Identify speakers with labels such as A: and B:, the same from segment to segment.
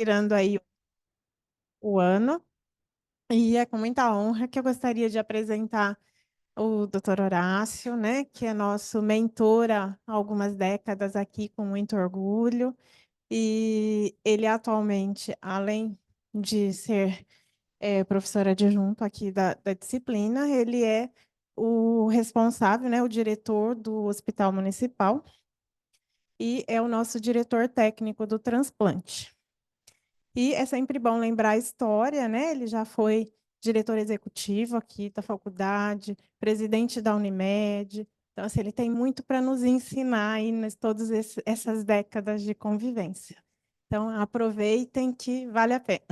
A: tirando aí o ano. E é com muita honra que eu gostaria de apresentar o Dr. Horácio, né, que é nosso mentor há algumas décadas aqui, com muito orgulho. E ele atualmente, além de ser professor adjunto aqui da disciplina, ele é o responsável, né, o diretor do Hospital Municipal e é o nosso diretor técnico do transplante. E é sempre bom lembrar a história, né? Ele já foi diretor executivo aqui da faculdade, presidente da Unimed. Então, assim, ele tem muito para nos ensinar aí nas todas essas décadas de convivência. Então, aproveitem que vale a pena.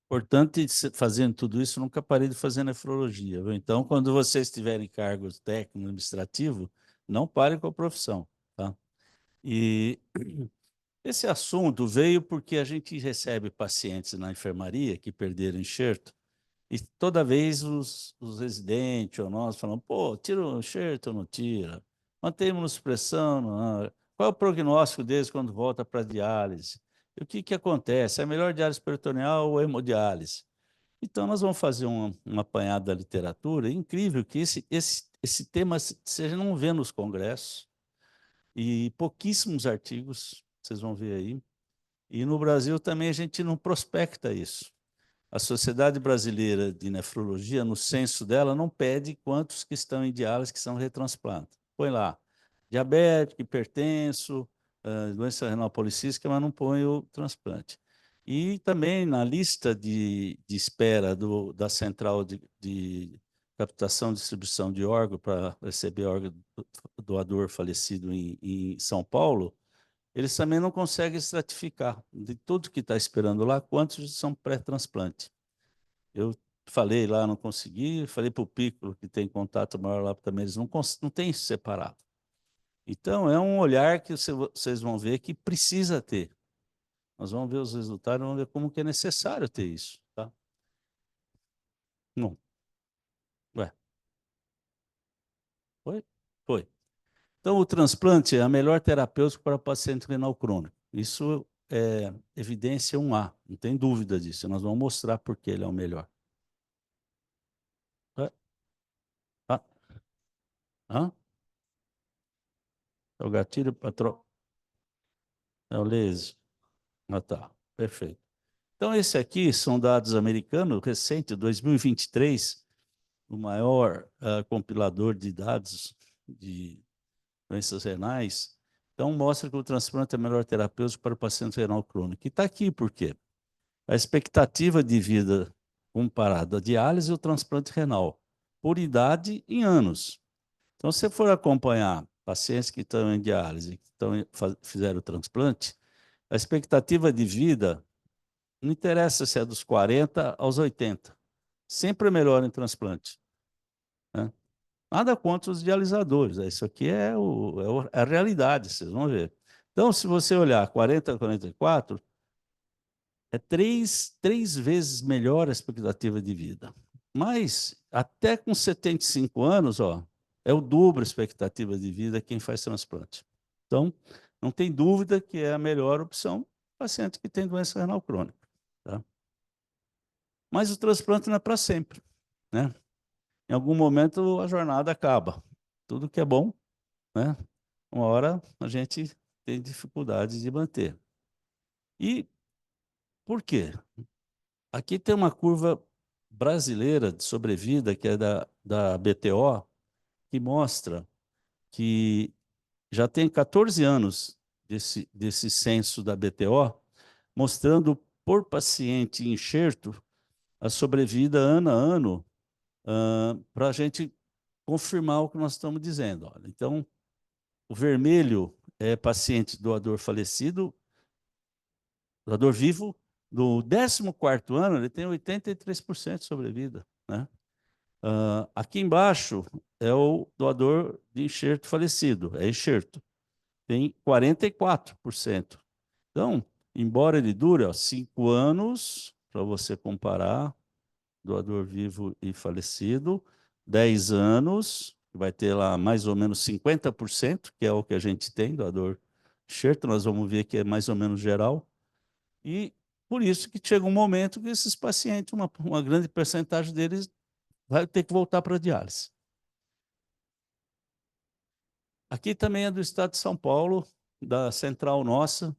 B: Importante fazendo tudo isso, nunca parei de fazer nefrologia, viu? Então, quando vocês tiverem cargos técnico, administrativo, não parem com a profissão, tá? E esse assunto veio porque a gente recebe pacientes na enfermaria que perderam enxerto e toda vez os residentes ou nós falamos, pô, tira o enxerto ou não tira? Mantém imunossupressão? Não. Qual é o prognóstico deles quando volta para a diálise? E o que que acontece? É melhor diálise peritoneal ou hemodiálise? Então, nós vamos fazer um apanhado da literatura. É incrível que esse tema você não vê nos congressos e pouquíssimos artigos, vocês vão ver aí. E no Brasil também a gente não prospecta isso. A Sociedade Brasileira de Nefrologia, no censo dela, não pede quantos que estão em diálise que são retransplantes. Põe lá, diabético, hipertenso, doença renal policística, mas não põe o transplante. E também na lista de espera da central de captação e distribuição de órgão para receber órgão do doador falecido em São Paulo, eles também não conseguem estratificar de tudo que está esperando lá, quantos são pré-transplante. Eu falei lá, não consegui, falei para o Piccolo, que tem contato maior lá também, eles não têm isso separado. Então, é um olhar que vocês vão ver que precisa ter. Nós vamos ver os resultados, vamos ver como que é necessário ter isso. Tá? Não. Ué, foi? Foi. Então, o transplante é a melhor terapêutica para paciente renal crônico. Isso é evidência 1A, não tem dúvida disso. Nós vamos mostrar por que ele é o melhor. É? Ah, hã? É o gatilho patro... É o laser. Ah, tá. Perfeito. Então, esse aqui são dados americanos, recente, 2023, o maior compilador de dados de doenças renais. Então, mostra que o transplante é a melhor terapêutico para o paciente renal crônico. E está aqui por quê? A expectativa de vida comparada à diálise e o transplante renal, por idade em anos. Então, se você for acompanhar pacientes que estão em diálise, fizeram o transplante, a expectativa de vida não interessa se é dos 40 aos 80. Sempre é melhor em transplante. Né? Nada contra os dialisadores. Isso aqui é a realidade, vocês vão ver. Então, se você olhar 40 a 44, é três vezes melhor a expectativa de vida. Mas, até com 75 anos, ó, é o dobro a expectativa de vida quem faz transplante. Então, não tem dúvida que é a melhor opção paciente que tem doença renal crônica. Tá? Mas o transplante não é para sempre, né? Em algum momento a jornada acaba. Tudo que é bom, né? Uma hora a gente tem dificuldade de manter. E por quê? Aqui tem uma curva brasileira de sobrevida, que é da BTO, que mostra que já tem 14 anos desse censo da BTO, mostrando por paciente enxerto a sobrevida ano a ano, para a gente confirmar o que nós estamos dizendo. Olha. Então, o vermelho é paciente doador falecido, doador vivo, no 14º ano ele tem 83% de sobrevida. Né? Aqui embaixo é o doador de enxerto falecido, é enxerto, tem 44%. Então, embora ele dure 5 anos, para você comparar, doador vivo e falecido, 10 anos, que vai ter lá mais ou menos 50%, que é o que a gente tem, doador enxerto, nós vamos ver que é mais ou menos geral, e por isso que chega um momento que esses pacientes, uma grande percentagem deles, vai ter que voltar para a diálise. Aqui também é do estado de São Paulo, da central nossa,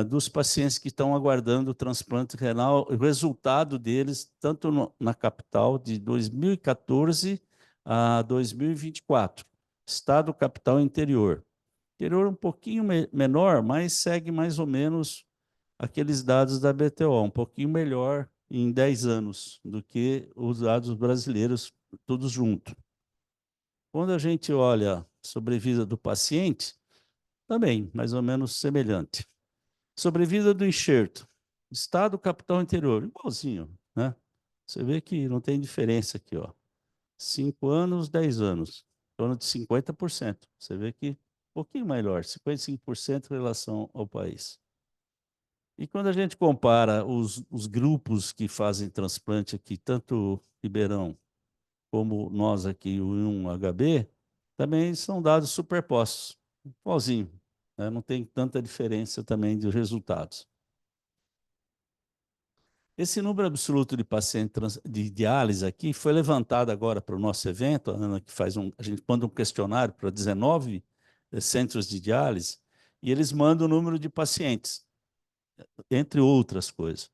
B: dos pacientes que estão aguardando o transplante renal, o resultado deles, tanto na capital, de 2014 a 2024, estado, capital e interior. Interior um pouquinho menor, mas segue mais ou menos aqueles dados da BTO, um pouquinho melhor em 10 anos do que os dados brasileiros, todos juntos. Quando a gente olha sobrevida do paciente, também mais ou menos semelhante. Sobrevida do enxerto, estado, capital, interior, igualzinho, né? Você vê que não tem diferença aqui, ó. 5 anos, 10 anos, em torno de 50%. Você vê que um pouquinho melhor, 55% em relação ao país. E quando a gente compara os grupos que fazem transplante aqui, tanto Ribeirão como nós aqui, o 1HB, também são dados superpostos, igualzinho, né? Não tem tanta diferença também de resultados. Esse número absoluto de pacientes de diálise aqui foi levantado agora para o nosso evento, a Ana, que a gente manda um questionário para 19 centros de diálise, e eles mandam o número de pacientes, entre outras coisas.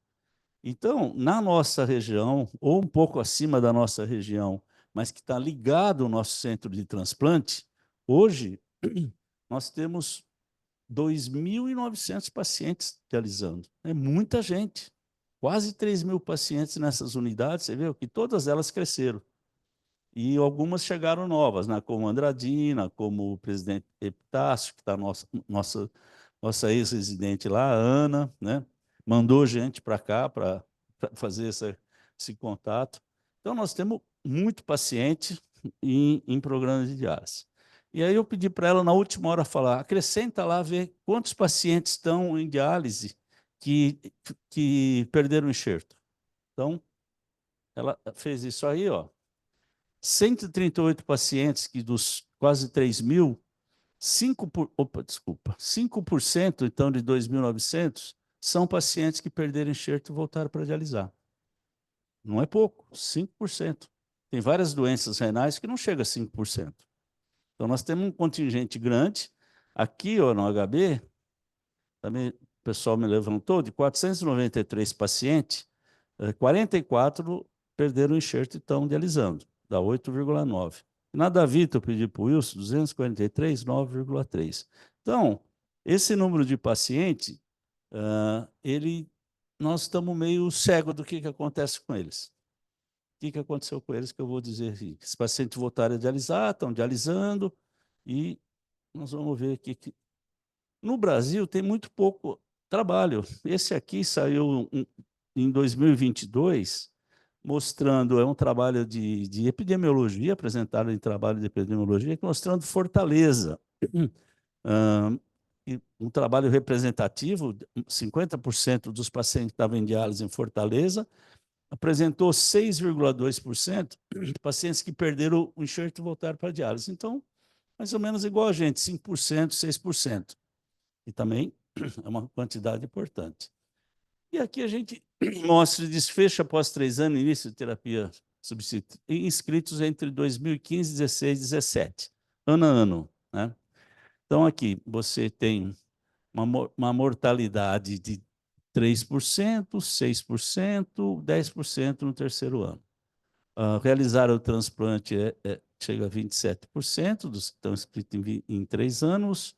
B: Então, na nossa região, ou um pouco acima da nossa região, mas que está ligado ao nosso centro de transplante, hoje nós temos 2.900 pacientes dialisando. É muita gente. Quase 3.000 pacientes nessas unidades, você viu que todas elas cresceram. E algumas chegaram novas, né? Como Andradina, como o presidente Epitácio, que está nossa ex-residente lá, a Ana, né? Mandou gente para cá para fazer esse contato. Então, nós temos muito paciente em programas de diálise. E aí eu pedi para ela, na última hora, falar, acrescenta lá, ver quantos pacientes estão em diálise que, que perderam o enxerto. Então, ela fez isso aí, ó. 138 pacientes, que dos quase 3.000, 5%, então, de 2.900, são pacientes que perderam enxerto e voltaram para dialisar. Não é pouco, 5%. Tem várias doenças renais que não chega a 5%. Então, nós temos um contingente grande. Aqui, ó, no HB, também o pessoal me levantou, de 493 pacientes, 44 perderam o enxerto e estão dialisando, dá 8,9. Na da Vita, eu pedi para o Wilson, 243, 9,3. Então, esse número de pacientes, nós estamos meio cegos do que acontece com eles. O que aconteceu com eles que eu vou dizer aqui? Esses pacientes voltaram a dialisar, estão dialisando, e nós vamos ver aqui que no Brasil tem muito pouco trabalho. Esse aqui saiu em 2022, mostrando, é um trabalho de epidemiologia, apresentado em trabalho de epidemiologia, mostrando Fortaleza. E um trabalho representativo, 50% dos pacientes que estavam em diálise em Fortaleza, apresentou 6,2% de pacientes que perderam o enxerto e voltaram para a diálise. Então, mais ou menos igual a gente, 5%, 6%. E também é uma quantidade importante. E aqui a gente mostra o desfecho após 3 anos, início de terapia substitutiva, inscritos entre 2015, 16 e 17, ano a ano, né? Então, aqui você tem uma mortalidade de 3%, 6%, 10% no terceiro ano. Realizar o transplante chega a 27% dos que estão inscritos em 3 anos,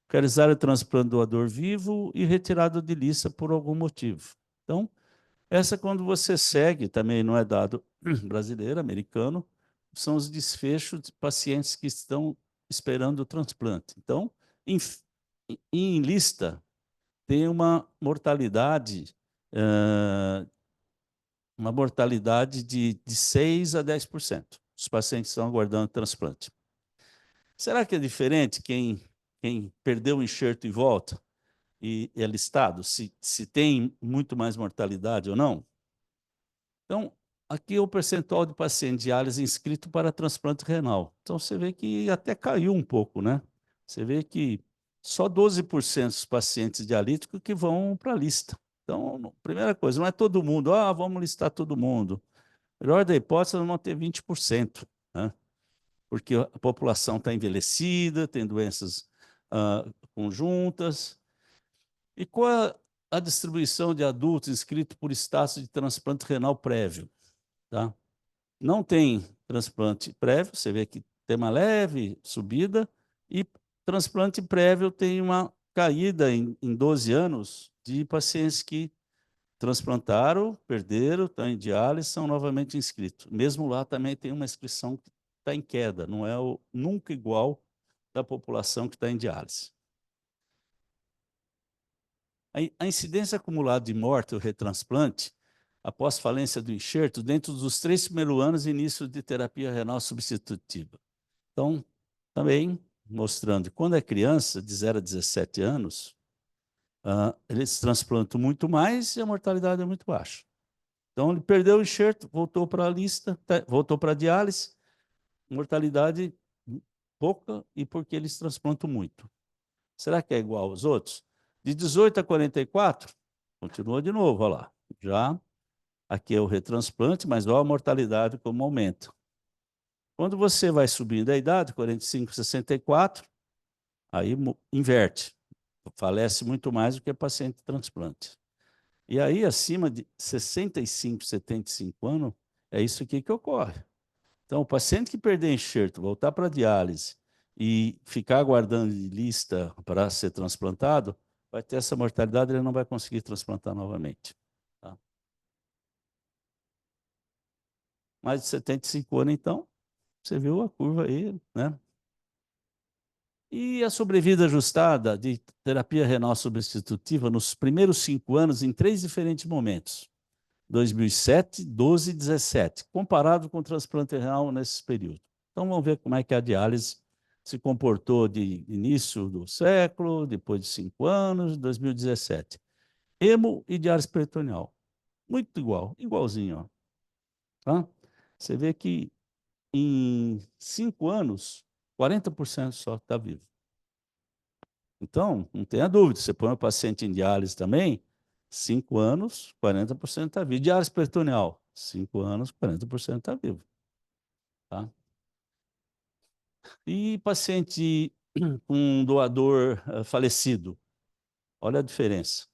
B: realizar o transplante doador vivo e retirado de lista por algum motivo. Então, essa quando você segue, também não é dado brasileiro, americano, são os desfechos de pacientes que estão esperando o transplante. Então, em lista, tem uma mortalidade de 6 a 10%. Os pacientes estão aguardando transplante. Será que é diferente quem perdeu o enxerto e volta? E é listado, se tem muito mais mortalidade ou não. Então, aqui é o percentual de pacientes de diálise inscrito para transplante renal. Então, você vê que até caiu um pouco, né? Você vê que só 12% dos pacientes dialíticos que vão para a lista. Então, primeira coisa, não é todo mundo, vamos listar todo mundo. Melhor da hipótese, nós vamos ter 20%, né? Porque a população está envelhecida, tem doenças conjuntas. E qual é a distribuição de adultos inscritos por status de transplante renal prévio? Tá? Não tem transplante prévio, você vê que tem uma leve subida, e transplante prévio tem uma caída em 12 anos de pacientes que transplantaram, perderam, estão em diálise, são novamente inscritos. Mesmo lá também tem uma inscrição que está em queda, não é nunca igual da população que está em diálise. A incidência acumulada de morte ou retransplante após falência do enxerto dentro dos 3 primeiros anos de início de terapia renal substitutiva. Então, também mostrando que quando é criança, de 0 a 17 anos, eles transplantam muito mais e a mortalidade é muito baixa. Então, ele perdeu o enxerto, voltou para a lista, voltou para a diálise, mortalidade pouca, e porque eles transplantam muito. Será que é igual aos outros? De 18 a 44, continua de novo, olha lá. Já aqui é o retransplante, mas olha a mortalidade como aumenta. Quando você vai subindo a idade, 45, 64, aí inverte. Falece muito mais do que paciente de transplante. E aí, acima de 65, 75 anos, é isso aqui que ocorre. Então, o paciente que perder enxerto, voltar para a diálise e ficar aguardando de lista para ser transplantado, vai ter essa mortalidade, ele não vai conseguir transplantar novamente. Tá? Mais de 75 anos, então, você viu a curva aí, né? E a sobrevida ajustada de terapia renal substitutiva nos primeiros 5 anos em 3 diferentes momentos: 2007, 12 e 17, comparado com o transplante renal nesses períodos. Então, vamos ver como é que a diálise se comportou de início do século, depois de 5 anos, 2017. Hemo e diálise peritoneal. Muito igual, igualzinho. Ó. Tá? Você vê que em 5 anos, 40% só está vivo. Então, não tenha dúvida, você põe o paciente em diálise também, 5 anos, 40% está vivo. Diálise peritoneal, 5 anos, 40% está vivo. Tá? E paciente com um doador falecido, olha a diferença.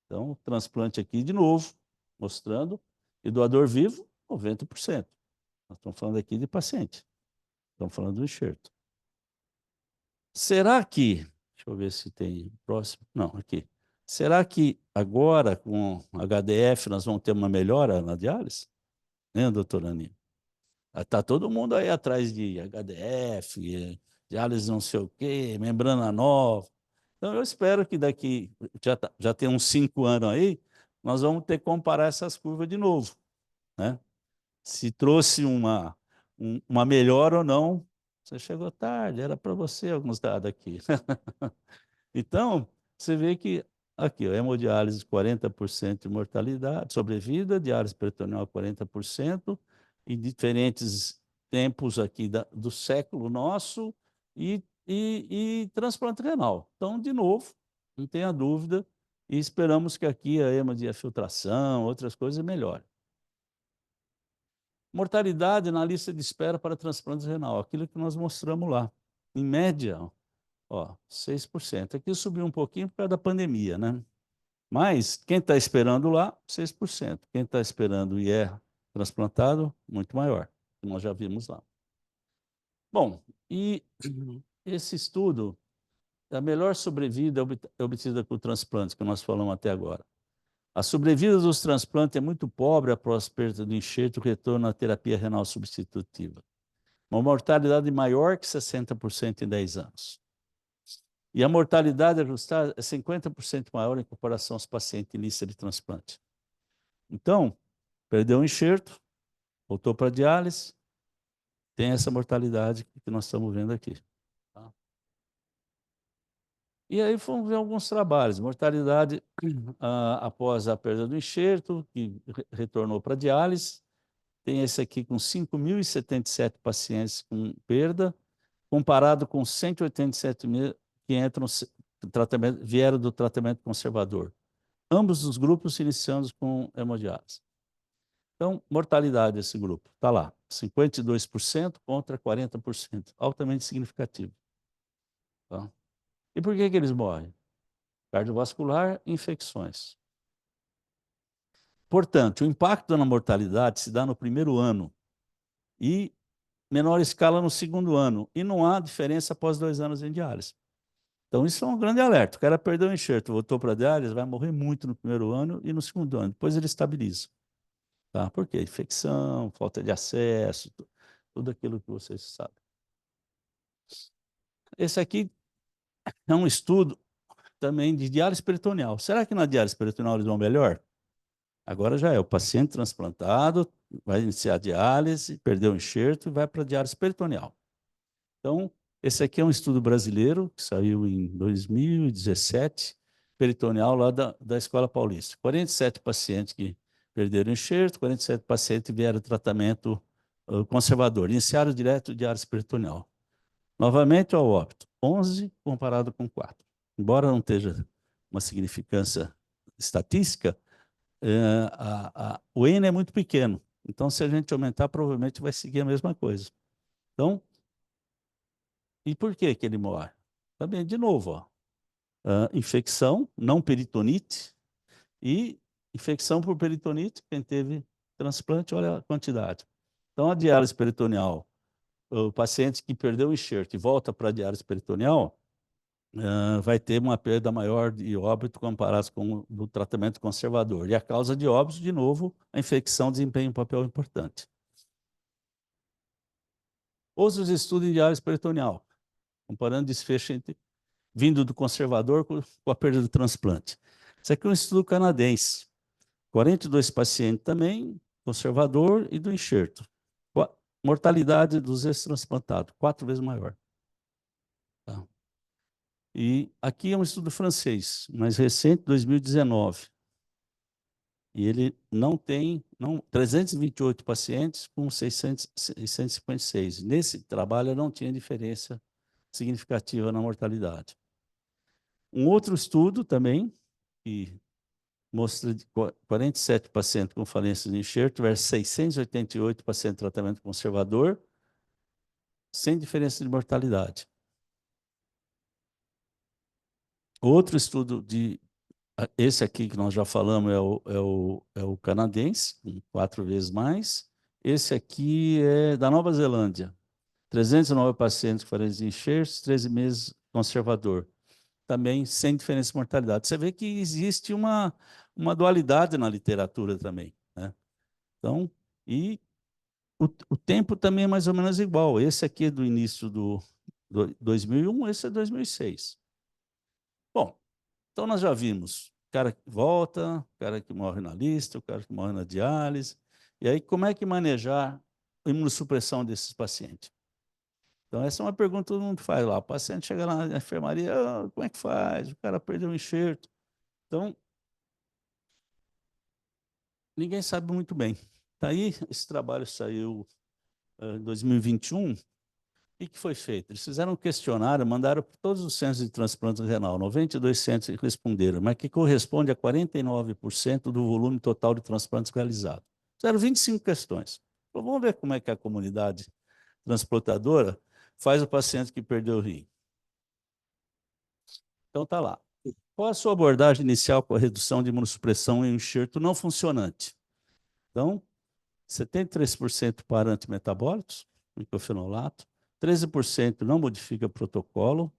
B: Então, transplante aqui de novo, mostrando, e doador vivo, 90%. Nós estamos falando aqui de paciente, estamos falando do enxerto. Será que, deixa eu ver se tem próximo, não, aqui. Será que agora com HDF nós vamos ter uma melhora na diálise? Né, doutora Aninha? Está todo mundo aí atrás de HDF, diálise não sei o quê, membrana nova. Então eu espero que daqui, já tem uns 5 anos aí, nós vamos ter que comparar essas curvas de novo, né? Se trouxe uma melhora ou não, você chegou tarde, era para você alguns dados aqui. Então, você vê que aqui, ó, hemodiálise 40% de mortalidade, sobrevida, diálise peritoneal 40%, em diferentes tempos aqui do século nosso, e transplante renal. Então, de novo, não tenha dúvida, e esperamos que aqui a hemodiafiltração, outras coisas melhorem. Mortalidade na lista de espera para transplante renal, aquilo que nós mostramos lá. Em média, ó, 6%. Aqui subiu um pouquinho por causa da pandemia, né? Mas quem está esperando lá, 6%. Quem está esperando e é transplantado, muito maior. Nós já vimos lá. Bom, e esse estudo, a melhor sobrevida é obtida com o transplante, que nós falamos até agora. A sobrevida dos transplantes é muito pobre após perda do enxerto e retorno à terapia renal substitutiva. Uma mortalidade maior que 60% em 10 anos. E a mortalidade ajustada é 50% maior em comparação aos pacientes em lista de transplante. Então, perdeu o enxerto, voltou para a diálise, tem essa mortalidade que nós estamos vendo aqui. Tá? E aí fomos ver alguns trabalhos. Mortalidade após a perda do enxerto, que retornou para a diálise. tem esse aqui com 5.077 pacientes com perda, comparado com 187 mil que entram vieram do tratamento conservador. Ambos os grupos iniciando com hemodiálise. Então, mortalidade desse grupo, está lá, 52% contra 40%, altamente significativo. Tá? E por que eles morrem? Cardiovascular, infecções. Portanto, o impacto na mortalidade se dá no primeiro ano e menor escala no segundo ano, e não há diferença após 2 anos em diálise. Então, isso é um grande alerta. O cara perdeu o enxerto, voltou para a diálise, vai morrer muito no primeiro ano e no segundo ano. Depois ele estabiliza. Tá? Por quê? Infecção, falta de acesso, tudo aquilo que vocês sabem. Esse aqui é um estudo também de diálise peritoneal. Será que na diálise peritoneal eles vão melhor? Agora já é o paciente transplantado, vai iniciar a diálise, perdeu o enxerto e vai para a diálise peritoneal. Então, esse aqui é um estudo brasileiro que saiu em 2017, peritoneal lá da Escola Paulista. 47 pacientes que perderam o enxerto, 47 pacientes vieram tratamento conservador, iniciaram direto diálise peritoneal. Novamente, ao óbito, 11 comparado com 4. Embora não esteja uma significância estatística, o N é muito pequeno. Então, se a gente aumentar, provavelmente vai seguir a mesma coisa. Então, e por que ele morre? Também, de novo, ó, infecção, não peritonite, e infecção por peritonite, quem teve transplante, olha a quantidade. Então, a diálise peritoneal, o paciente que perdeu o enxerto e volta para a diálise peritoneal, vai ter uma perda maior de óbito comparado com o tratamento conservador. E a causa de óbito, de novo, a infecção desempenha um papel importante. Outros estudos em diálise peritoneal, comparando desfecho vindo do conservador com a perda do transplante. Isso aqui é um estudo canadense. 42 pacientes também, conservador e do enxerto. Mortalidade dos ex-transplantados, 4 vezes maior. Tá? E aqui é um estudo francês, mais recente, 2019. E ele não tem 328 pacientes com 656. Nesse trabalho não tinha diferença significativa na mortalidade. Um outro estudo também, que mostra 47 pacientes com falência de enxerto versus 688 pacientes de tratamento conservador, sem diferença de mortalidade. Outro estudo esse aqui que nós já falamos é o canadense, 4 vezes mais. Esse aqui é da Nova Zelândia. 309 pacientes com falência de enxerto, 13 meses conservador. Também sem diferença de mortalidade. Você vê que existe uma dualidade na literatura também, né? Então, e o tempo também é mais ou menos igual. Esse aqui é do início do 2001, esse é 2006. Bom, então nós já vimos o cara que volta, o cara que morre na lista, o cara que morre na diálise. E aí, como é que manejar a imunossupressão desses pacientes? Então, essa é uma pergunta que todo mundo faz lá. O paciente chega lá na enfermaria, como é que faz? O cara perdeu o enxerto. Então, ninguém sabe muito bem. Daí, esse trabalho saiu em 2021. O que foi feito? Eles fizeram um questionário, mandaram para todos os centros de transplante renal. 92 centros responderam, mas que corresponde a 49% do volume total de transplantes realizados. Fizeram 25 questões. Então, vamos ver como é que a comunidade transplantadora faz o paciente que perdeu o rim. Então, está lá. Qual a sua abordagem inicial com a redução de imunossupressão em um enxerto não funcionante? Então, 73% para antimetabólicos, microfenolato, 13% não modifica protocolo,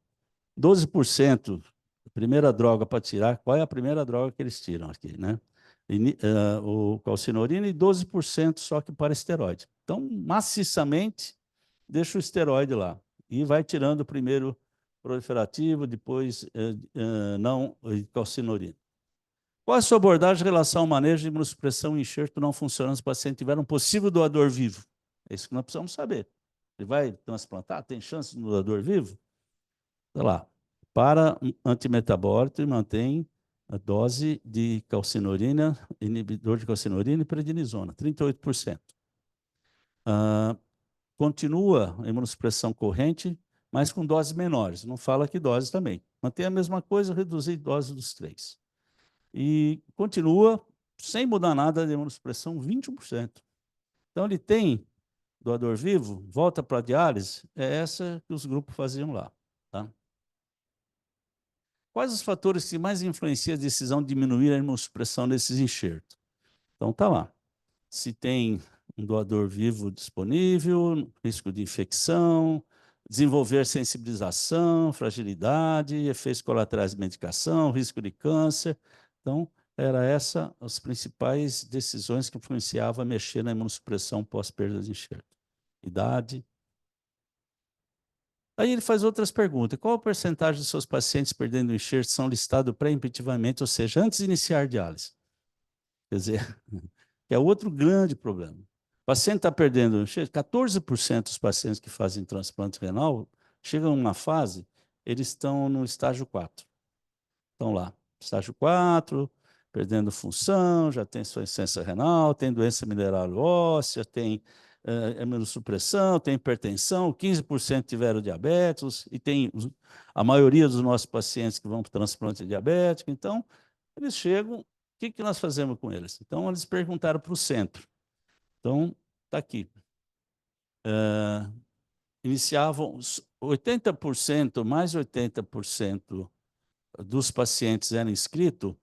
B: 12%, a primeira droga para tirar, qual é a primeira droga que eles tiram aqui, né? O calcinorina e 12% só que para esteroide. Então, maciçamente, deixa o esteroide lá e vai tirando o primeiro proliferativo, depois não calcinorina. Qual a sua abordagem em relação ao manejo de imunossupressão e enxerto não funcionando se o paciente tiver um possível doador vivo? É isso que nós precisamos saber. Ele vai transplantar? Tem chance de doador vivo? Olha lá. Para antimetabólico, mantém a dose de calcinorina, inibidor de calcinorina e prednisona, 38%. Ah, continua a imunossupressão corrente, mas com doses menores. Não fala que doses também. Mantém a mesma coisa, reduzir dose dos três. E continua, sem mudar nada, de imunossupressão 21%. Então, ele tem doador vivo, volta para a diálise, é essa que os grupos faziam lá. Tá? Quais os fatores que mais influenciam a decisão de diminuir a imunossupressão desses enxertos? Então, tá lá. Se tem um doador vivo disponível, risco de infecção, desenvolver sensibilização, fragilidade, efeitos colaterais de medicação, risco de câncer. Então, era essa as principais decisões que influenciavam a mexer na imunossupressão pós-perda de enxerto. Idade. Aí ele faz outras perguntas. Qual a porcentagem dos seus pacientes perdendo o enxerto são listados pré-impeditivamente, ou seja, antes de iniciar diálise? Quer dizer, que é outro grande problema. O paciente está perdendo, 14% dos pacientes que fazem transplante renal chegam numa fase, eles estão no estágio 4. Estão lá, estágio 4, perdendo função, já tem insuficiência renal, tem doença mineral óssea, tem imunossupressão, tem hipertensão, 15% tiveram diabetes, e tem a maioria dos nossos pacientes que vão para o transplante diabético. Então, eles chegam, o que, que nós fazemos com eles? Então, eles perguntaram para o centro. Então, está aqui. Iniciavam 80%, mais 80% dos pacientes eram inscritos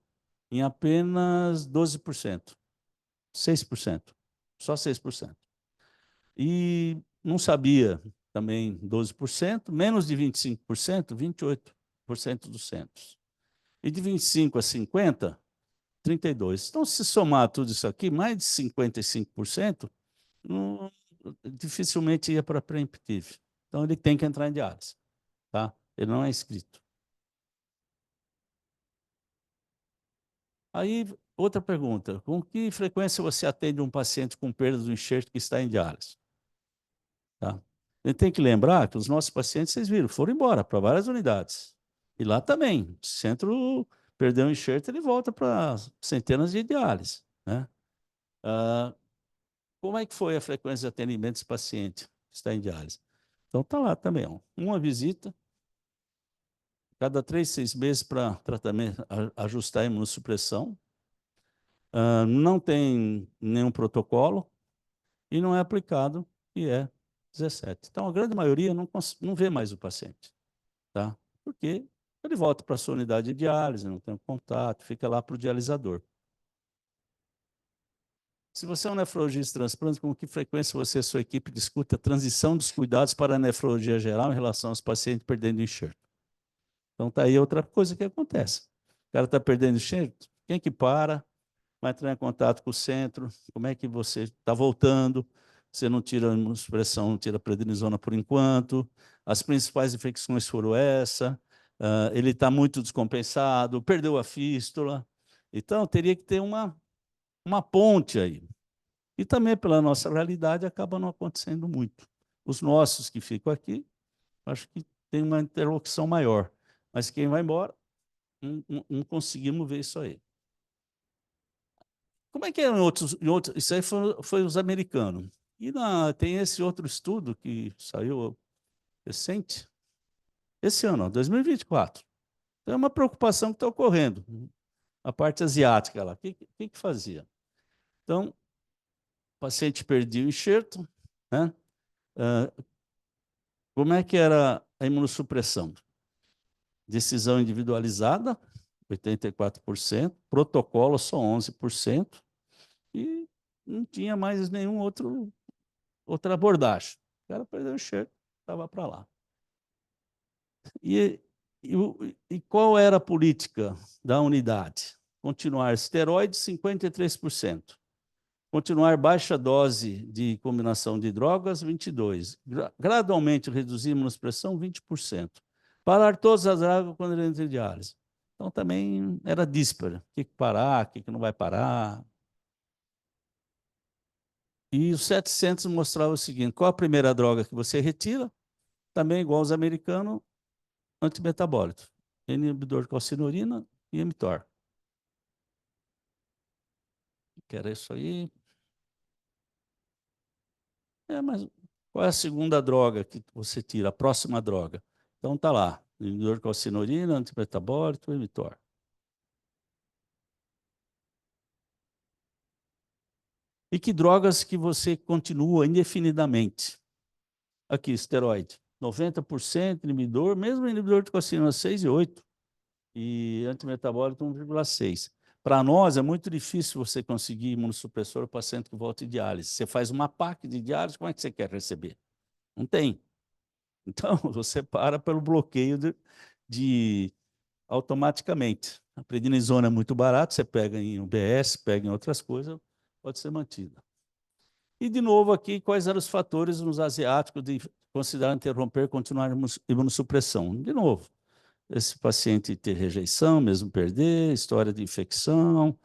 B: em apenas 12%, 6%, só 6%. E não sabia também 12%, menos de 25%, 28% dos centros. E de 25 a 50, 32%. Então, se somar tudo isso aqui, mais de 55%, não, dificilmente ia para preemptive. Então, ele tem que entrar em diálise, tá? Ele não é inscrito. Aí, outra pergunta. Com que frequência você atende um paciente com perda do enxerto que está em diálise? Tá? A gente tem que lembrar que os nossos pacientes, vocês viram, foram embora para várias unidades. E lá também, o centro perdeu o enxerto, ele volta para centenas de diálise, né? Ah, como é que foi a frequência de atendimento desse paciente que está em diálise? Então, está lá também, ó. Uma visita, cada 3, 6 meses para tratamento, ajustar a imunossupressão. Não tem nenhum protocolo e não é aplicado, e é 17. Então, a grande maioria não vê mais o paciente, tá? Porque ele volta para a sua unidade de diálise, não tem contato, fica lá para o dialisador. Se você é um nefrologista de transplante, com que frequência você e sua equipe discute a transição dos cuidados para a nefrologia geral em relação aos pacientes perdendo enxerto? Então, está aí outra coisa que acontece. O cara está perdendo enxerto, quem que para? Vai entrar em contato com o centro, como é que você está voltando, você não tira a imunossupressão, não tira a prednisona por enquanto, as principais infecções foram essa, ele está muito descompensado, perdeu a fístula, então teria que ter uma ponte aí. E também pela nossa realidade acaba não acontecendo muito. Os nossos que ficam aqui, acho que tem uma interlocução maior, mas quem vai embora, não conseguimos ver isso aí. Como é que é em outros isso aí foi os americanos. E tem esse outro estudo que saiu recente, esse ano, ó, 2024. Então, é uma preocupação que está ocorrendo. A parte asiática lá, o que fazia? Então, o paciente perdia o enxerto, né? Ah, como é que era a imunossupressão? Decisão individualizada, 84%, protocolo só 11%, e não tinha mais nenhum outra abordagem. O cara perdeu o enxerto, estava para lá. E, e qual era a política da unidade? Continuar esteroides, 53%. Continuar baixa dose de combinação de drogas, 22%. Gradualmente reduzir a imunossupressão, 20%. Parar todas as drogas quando ele entra em diálise. Então, também era díspara. O que parar, o que não vai parar. E os 700 mostrava o seguinte, qual a primeira droga que você retira? Também igual aos americanos, antimetabólico. Inibidor de calcinurina e mTOR. Que era isso aí. Mas qual é a segunda droga que você tira? A próxima droga. Então está lá, inibidor de calcinorina, antimetabólico, mTOR. E que drogas que você continua indefinidamente? Aqui, esteroide. 90% inibidor, mesmo inibidor de calcitonina 6 e 8, e antimetabólico 1,6. Para nós, é muito difícil você conseguir imunossupressor para paciente que volta de diálise. Você faz uma PAC de diálise, como é que você quer receber? Não tem. Então, você para pelo bloqueio de automaticamente. A prednisona é muito barato, você pega em UBS, pega em outras coisas, pode ser mantida. E, de novo, aqui, quais eram os fatores nos asiáticos de considerar interromper e continuar a imunossupressão? De novo, esse paciente ter rejeição, mesmo perder, história de infecção,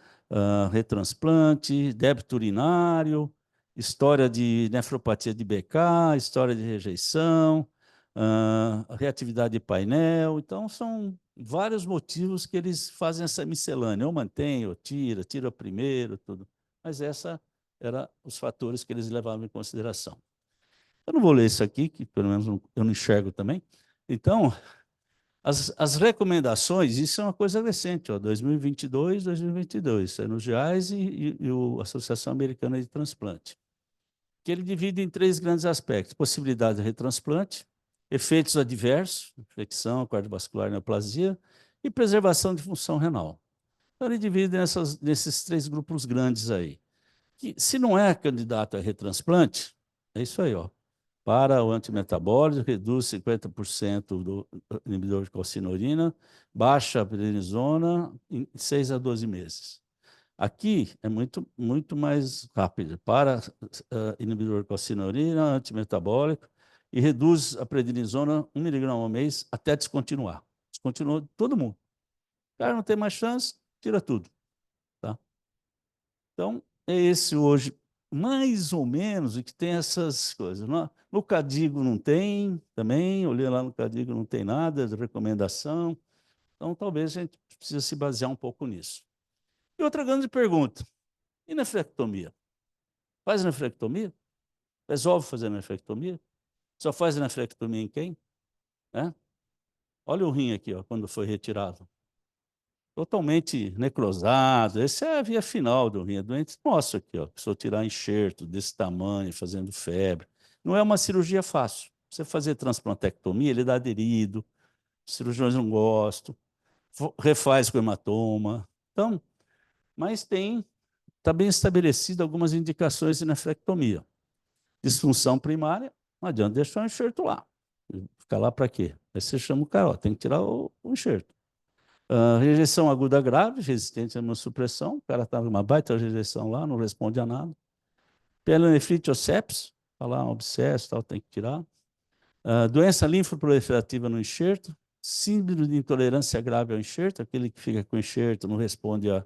B: retransplante, débito urinário, história de nefropatia de BK, história de rejeição, reatividade de painel. Então, são vários motivos que eles fazem essa miscelânea. Ou mantém, ou tira, tira primeiro, tudo. Mas essa eram os fatores que eles levavam em consideração. Eu não vou ler isso aqui, que pelo menos eu não enxergo também. Então, as recomendações, isso é uma coisa recente, ó, 2022, 2022, é no GEAS e a Associação Americana de Transplante, que ele divide em três grandes aspectos: possibilidade de retransplante, efeitos adversos, infecção, cardiovascular, neoplasia, e preservação de função renal. Então, ele divide nesses três grupos grandes aí. Que, se não é candidato a retransplante, é isso aí, ó. Para o antimetabólico, reduz 50% do inibidor de calcinorina, baixa a prednisona em 6 a 12 meses. Aqui é muito mais rápido. Para inibidor de calcinorina, antimetabólico, e reduz a prednisona 1 miligrama ao mês até descontinuar. Descontinuou todo mundo. O cara não tem mais chance, tira tudo. Tá? Então, é esse hoje, mais ou menos, o que tem essas coisas. No Cadigo não tem também, olhei lá no Cadigo, não tem nada de recomendação. Então, talvez a gente precise se basear um pouco nisso. E outra grande pergunta, e nefrectomia? Faz nefrectomia? Resolve fazer nefrectomia? Só faz nefrectomia em quem? É? Olha o rim aqui, ó, quando foi retirado. Totalmente necrosado. Essa é a via final do rim. A doente mostra aqui, ó, precisou tirar enxerto desse tamanho, fazendo febre. Não é uma cirurgia fácil. Você fazer transplantectomia, ele dá aderido, os cirurgiões não gostam, refaz com hematoma. Então, mas está bem estabelecido algumas indicações de nefrectomia. Disfunção primária, não adianta deixar o enxerto lá. Ficar lá para quê? Aí você chama o cara, ó, tem que tirar o enxerto. Rejeição aguda grave, resistente à imunossupressão, o cara está numa baita rejeição lá, não responde a nada. Pielonefrite ou sepsis, está lá um abscesso, tal, tem que tirar. Doença linfoproliferativa no enxerto, síndrome de intolerância grave ao enxerto, aquele que fica com enxerto, não responde a...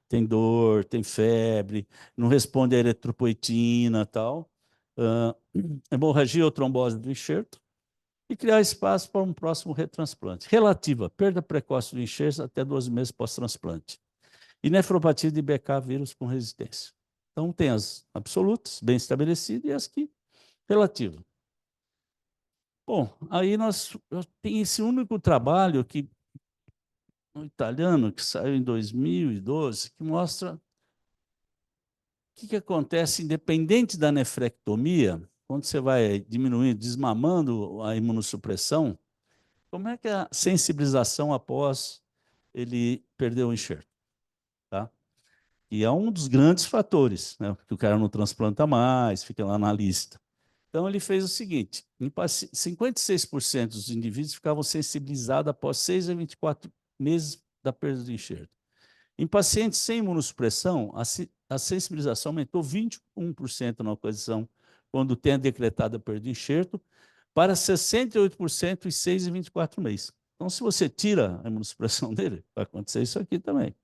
B: tem dor, tem febre, não responde a eritropoetina, tal. Hemorragia ou trombose do enxerto, e criar espaço para um próximo retransplante. Relativa, perda precoce do enxerto até 12 meses pós-transplante. E nefropatia de BK vírus com resistência. Então, tem as absolutas, bem estabelecidas, e as que relativas. Bom, aí tem esse único trabalho que um italiano que saiu em 2012, que mostra o que acontece independente da nefrectomia, quando você vai diminuindo, desmamando a imunossupressão, como é que é a sensibilização após ele perder o enxerto? Tá? E é um dos grandes fatores, né? Que o cara não transplanta mais, fica lá na lista. Então, ele fez o seguinte: 56% dos indivíduos ficavam sensibilizados após 6 a 24 meses da perda do enxerto. Em pacientes sem imunossupressão, a sensibilização aumentou 21% na ocasião, quando tem decretada a perda do enxerto, para 68% em 6 e 24 meses. Então, se você tira a imunossupressão dele, vai acontecer isso aqui também.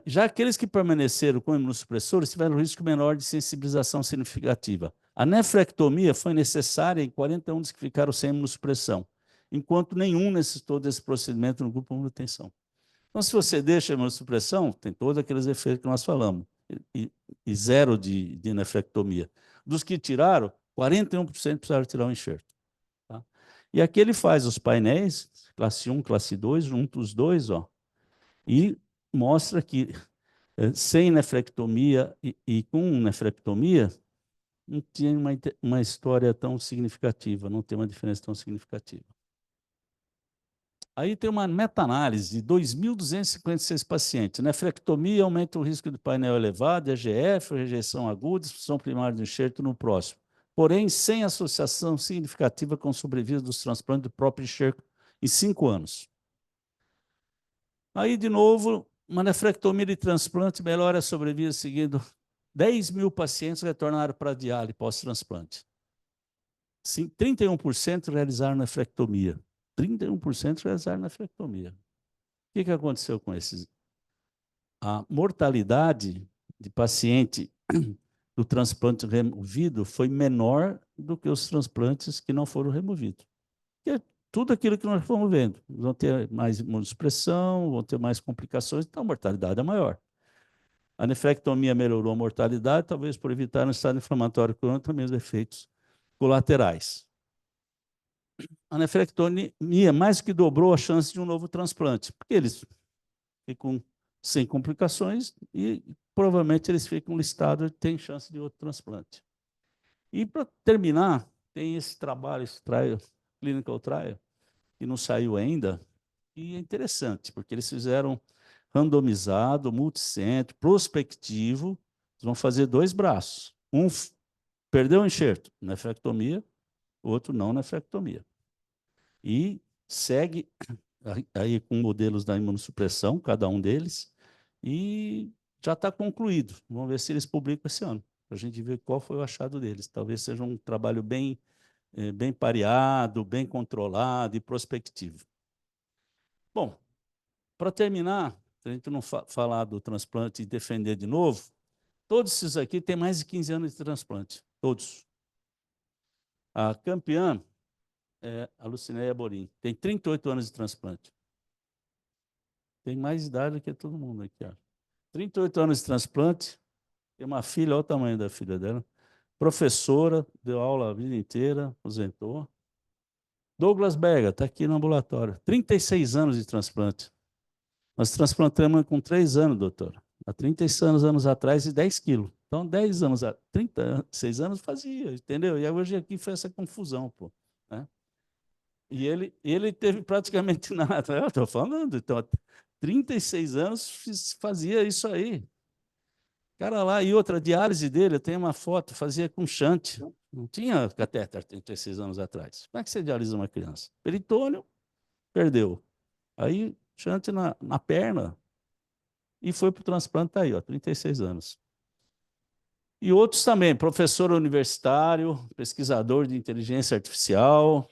B: Já aqueles que permaneceram com imunossupressores tiveram um risco menor de sensibilização significativa. A nefrectomia foi necessária em 41 dos que ficaram sem imunossupressão, enquanto nenhum necessitou desse procedimento no grupo de manutenção. Então, se você deixa a imunossupressão, tem todos aqueles efeitos que nós falamos, e zero de nefrectomia. Dos que tiraram, 41% precisaram tirar o enxerto. Tá? E aqui ele faz os painéis, classe 1, classe 2, junto os dois, ó, e mostra que sem nefrectomia e com nefrectomia, não tinha uma história tão significativa, não tem uma diferença tão significativa. Aí tem uma meta-análise de 2.256 pacientes. Nefrectomia aumenta o risco de painel elevado, EGF, rejeição aguda, expulsão primária do enxerto no próximo. Porém, sem associação significativa com sobrevida dos transplantes do próprio enxerto em 5 anos. Aí, de novo, uma nefrectomia de transplante melhora a sobrevida seguindo 10.000 pacientes retornaram para a diálise pós-transplante. 31% realizaram nefrectomia. 31% realizaram nefrectomia. O que aconteceu com esses? A mortalidade de paciente do transplante removido foi menor do que os transplantes que não foram removidos. Porque tudo aquilo que nós fomos vendo. Vão ter mais imunossupressão, vão ter mais complicações, então a mortalidade é maior. A nefrectomia melhorou a mortalidade, talvez por evitar um estado inflamatório crônico, também os efeitos colaterais. A nefrectomia mais que dobrou a chance de um novo transplante, porque eles ficam sem complicações e provavelmente eles ficam listados e têm chance de outro transplante. E para terminar, tem esse trabalho, esse trial, clinical trial, que não saiu ainda, e é interessante, porque eles fizeram randomizado, multicentro, prospectivo, eles vão fazer 2 braços. Um perdeu o enxerto, nefrectomia, o outro não nefrectomia. E segue aí com modelos da imunossupressão, cada um deles, e já está concluído. Vamos ver se eles publicam esse ano, para a gente ver qual foi o achado deles. Talvez seja um trabalho bem pareado, bem controlado e prospectivo. Bom, para terminar, para a gente não falar do transplante e defender de novo, todos esses aqui têm mais de 15 anos de transplante, todos. A campeã é a Lucinéia Borim, tem 38 anos de transplante. Tem mais idade que todo mundo aqui, ó. 38 anos de transplante, tem uma filha, olha o tamanho da filha dela. Professora, deu aula a vida inteira, aposentou. Douglas Berga, está aqui no ambulatório. 36 anos de transplante. Nós transplantamos com 3 anos, doutor. Há 36 anos atrás e 10 quilos. Então, 10 anos, 36 anos fazia, entendeu? E hoje aqui foi essa confusão, pô. Né? E ele teve praticamente nada. Eu estou falando, então, 36 anos fazia isso aí. Cara lá, e outra, diálise dele, eu tenho uma foto, fazia com shunt. Não tinha catéter 36 anos atrás. Como é que você dialisa uma criança? Peritônio, perdeu. Aí, shunt na perna. E foi para o transplante, tá aí, ó, 36 anos. E outros também, professor universitário, pesquisador de inteligência artificial.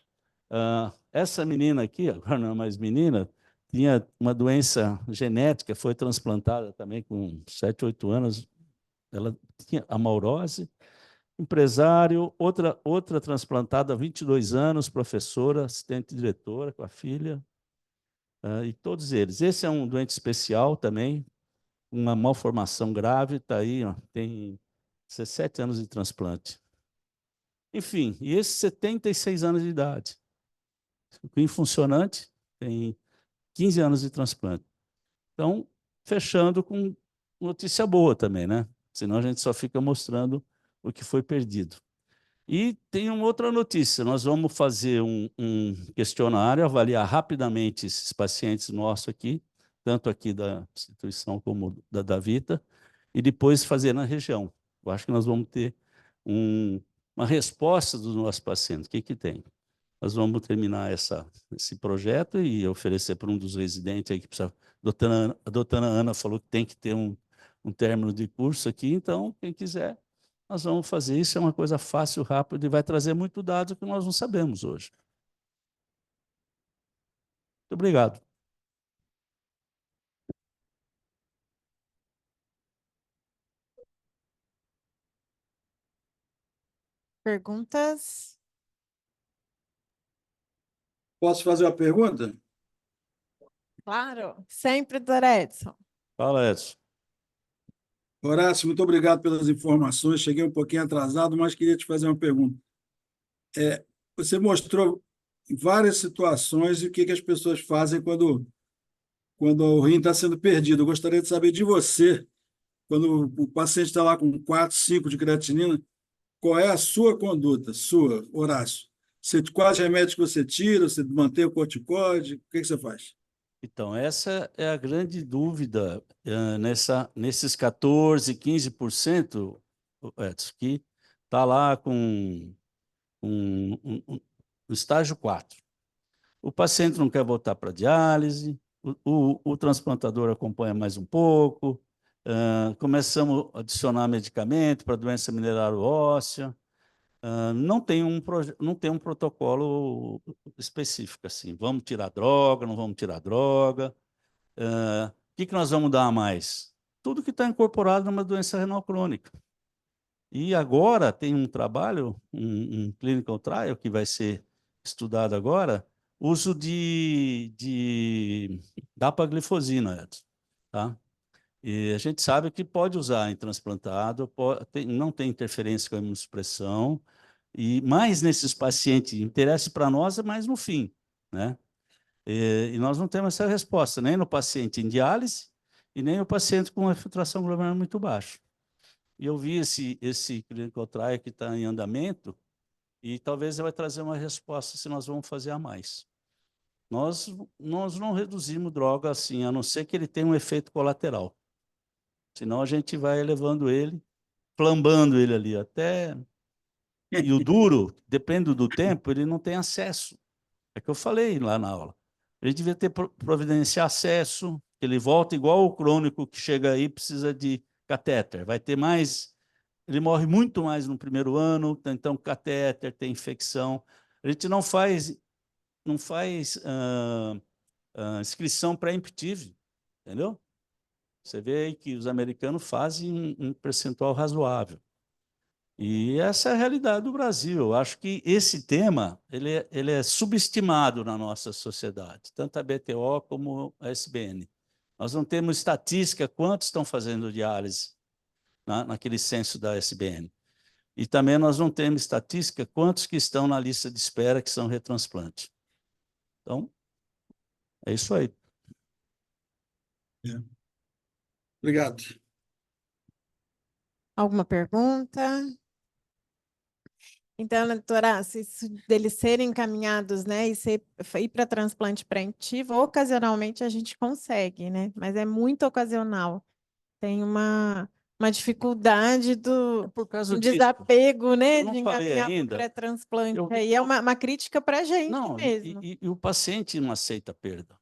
B: Essa menina aqui, agora não é mais menina, tinha uma doença genética, foi transplantada também com 7, 8 anos. Ela tinha amaurose, empresário, outra transplantada há 22 anos, professora, assistente diretora com a filha, e todos eles. Esse é um doente especial também, uma malformação grave, está aí, ó, tem 17 anos de transplante. Enfim, e esses 76 anos de idade. O infuncionante tem 15 anos de transplante. Então, fechando com notícia boa também, né? Senão a gente só fica mostrando o que foi perdido. E tem uma outra notícia, nós vamos fazer um questionário, avaliar rapidamente esses pacientes nossos aqui, tanto aqui da instituição como da Vita, e depois fazer na região. Eu acho que nós vamos ter uma resposta dos nossos pacientes. O que que tem? Nós vamos terminar esse projeto e oferecer para um dos residentes aí que precisa. A doutora Ana falou que tem que ter um término de curso aqui, então, quem quiser, nós vamos fazer isso. É uma coisa fácil, rápida e vai trazer muito dado que nós não sabemos hoje. Muito obrigado.
A: Perguntas?
C: Posso fazer uma pergunta?
A: Claro, sempre, doutor Edson.
B: Fala, Edson.
C: Horácio, muito obrigado pelas informações. Cheguei um pouquinho atrasado, mas queria te fazer uma pergunta. Você mostrou várias situações e o que as pessoas fazem quando o rim está sendo perdido. Eu gostaria de saber de você, quando o paciente está lá com 4, 5 de creatinina, qual é a sua conduta, sua, Horácio? Quais remédios que você tira? Você mantém o corticóide? O que você faz?
B: Então, essa é a grande dúvida nesses 14, 15%, Edson, que está lá com o estágio 4. O paciente não quer voltar para diálise, o transplantador acompanha mais um pouco, começamos a adicionar medicamento para doença mineral óssea, não tem um protocolo específico, assim, vamos tirar droga, não vamos tirar droga, o que nós vamos dar a mais? Tudo que está incorporado numa doença renal crônica. E agora tem um trabalho, um clinical trial, que vai ser estudado agora, uso de dapaglifosina, Edson, tá? E a gente sabe que pode usar em transplantado, não tem interferência com a imunossupressão, e mais nesses pacientes, interesse para nós é mais no fim, né? E nós não temos essa resposta, nem no paciente em diálise, e nem no paciente com a filtração glomerular muito baixa. E eu vi esse clinical trial que está em andamento, e talvez ele vai trazer uma resposta se nós vamos fazer a mais. Nós não reduzimos droga assim, a não ser que ele tenha um efeito colateral. Senão a gente vai levando ele, flambando ele ali até... E o duro, depende do tempo, ele não tem acesso. É que eu falei lá na aula. Ele devia ter providenciar acesso, ele volta igual o crônico que chega aí precisa de catéter. Vai ter mais... Ele morre muito mais no primeiro ano, então catéter, tem infecção. A gente não faz inscrição pré-emptive, entendeu? Você vê aí que os americanos fazem um percentual razoável. E essa é a realidade do Brasil. Eu acho que esse tema ele é subestimado na nossa sociedade, tanto a BTO como a SBN. Nós não temos estatística quantos estão fazendo diálise naquele censo da SBN. E também nós não temos estatística quantos que estão na lista de espera que são retransplantes. Então, é isso aí.
C: Obrigado.
A: Alguma pergunta? Então, doutora, se deles serem encaminhados, né, ir para transplante preventivo, ocasionalmente a gente consegue, né, mas é muito ocasional. Tem uma dificuldade
B: Por causa
A: um
B: disso,
A: desapego, né,
B: eu não
A: de
B: falei
A: encaminhar para o
B: ainda.
A: pré-transplante. Aí é uma crítica para a gente
B: Não,
A: mesmo.
B: e o paciente não aceita perda.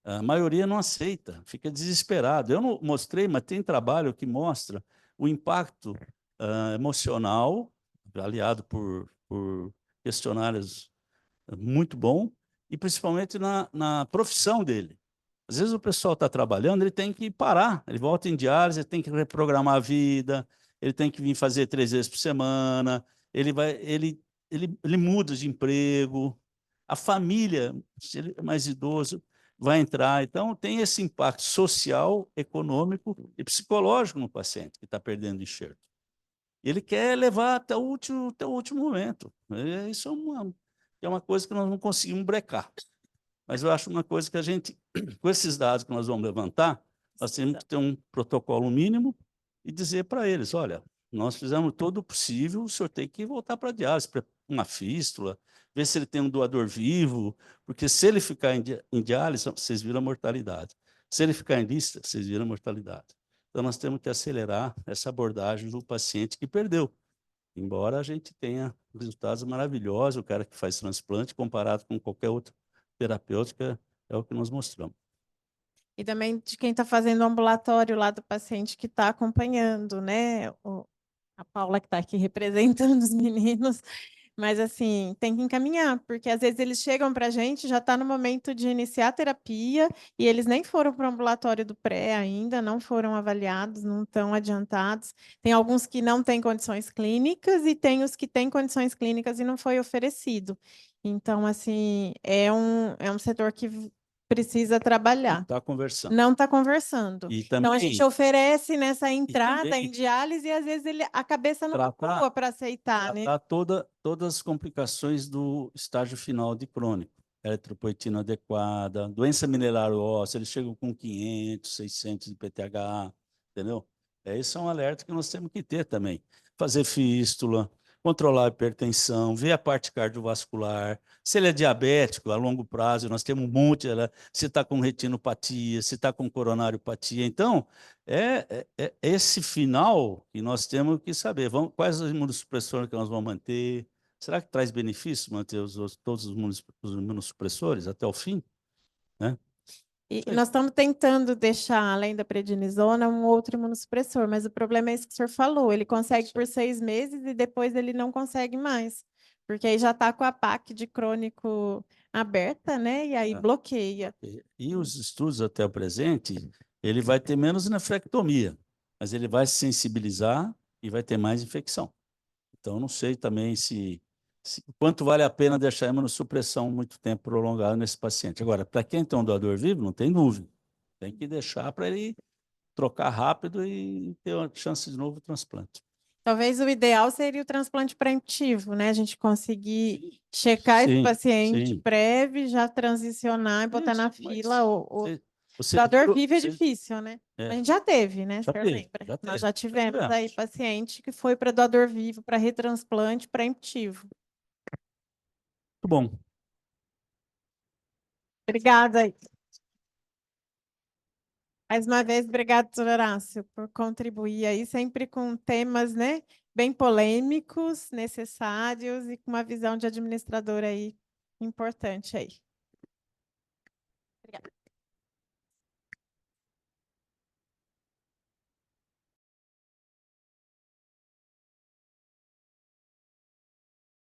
B: A maioria não aceita, fica desesperado. Eu não mostrei, mas tem trabalho que mostra o impacto emocional, aliado por questionários muito bom, e principalmente na profissão dele. Às vezes o pessoal está trabalhando, ele tem que parar, ele volta em diálise, ele tem que reprogramar a vida, ele tem que vir fazer 3 vezes por semana, ele muda de emprego, a família, se ele é mais idoso, vai entrar. Então, tem esse impacto social, econômico e psicológico no paciente que está perdendo enxerto. Ele quer levar até o último momento. Isso é uma coisa que nós não conseguimos brecar. Mas eu acho uma coisa que a gente, com esses dados que nós vamos levantar, nós temos que ter um protocolo mínimo e dizer para eles, olha, nós fizemos todo o possível, o senhor tem que voltar para a diálise, para uma fístula, ver se ele tem um doador vivo, porque se ele ficar em diálise, vocês viram a mortalidade. Se ele ficar em lista, vocês viram a mortalidade. Então, nós temos que acelerar essa abordagem do paciente que perdeu. Embora a gente tenha resultados maravilhosos, o cara que faz transplante, comparado com qualquer outro terapêutica, é o que nós mostramos.
A: E também de quem está fazendo o ambulatório lá do paciente que está acompanhando, né? A Paula que está aqui representando os meninos, mas assim, tem que encaminhar, porque às vezes eles chegam para a gente, já está no momento de iniciar a terapia, e eles nem foram para o ambulatório do pré ainda, não foram avaliados, não estão adiantados. Tem alguns que não têm condições clínicas, e tem os que têm condições clínicas e não foi oferecido. Então, assim, é um setor que Precisa trabalhar.
B: Está conversando.
A: Não está conversando.
B: E
A: Então, a gente
B: também,
A: oferece nessa entrada
B: também
A: em diálise e, às vezes, a cabeça não está
B: tratar,
A: boa para aceitar, né?
B: tratar todas as complicações do estágio final de crônico. Eritropoetina adequada, doença mineral óssea, eles chegam com 500, 600 de PTH, entendeu? Esse é um alerta que nós temos que ter também. Fazer fístula, controlar a hipertensão, ver a parte cardiovascular, se ele é diabético a longo prazo, nós temos um monte, se está com retinopatia, se está com coronariopatia. Então, é esse final que nós temos que saber. Quais os imunossupressores que nós vamos manter? Será que traz benefício manter todos os imunossupressores até o fim? Né?
A: E
B: Isso aí.
A: nós estamos tentando deixar, além da prednisona, um outro imunossupressor, mas o problema é isso que o senhor falou, ele consegue por 6 meses e depois ele não consegue mais, porque aí já está com a PAC de crônico aberta, né? E aí bloqueia.
B: E os estudos até o presente, ele vai ter menos nefrectomia, mas ele vai se sensibilizar e vai ter mais infecção. Então, não sei também quanto vale a pena deixar a imunossupressão muito tempo prolongado nesse paciente. Agora, para quem tem um doador vivo, não tem dúvida. Tem que deixar para ele trocar rápido e ter uma chance de novo transplante.
A: Talvez o ideal seria o transplante preventivo, né? A gente conseguir checar esse
B: Sim,
A: paciente
B: sim.
A: prévio, já transicionar e botar
B: Isso,
A: na
B: mas
A: fila. O
B: você
A: doador
B: viu,
A: vivo é difícil, né? A gente já teve, né?
B: já
A: Você
B: teve,
A: lembra? Nós já tivemos aí paciente que foi para doador vivo, para retransplante preventivo.
B: Muito bom.
A: Obrigada aí. Mais uma vez, obrigado, doutor Horácio, por contribuir aí, sempre com temas, né, bem polêmicos, necessários e com uma visão de administrador aí importante aí.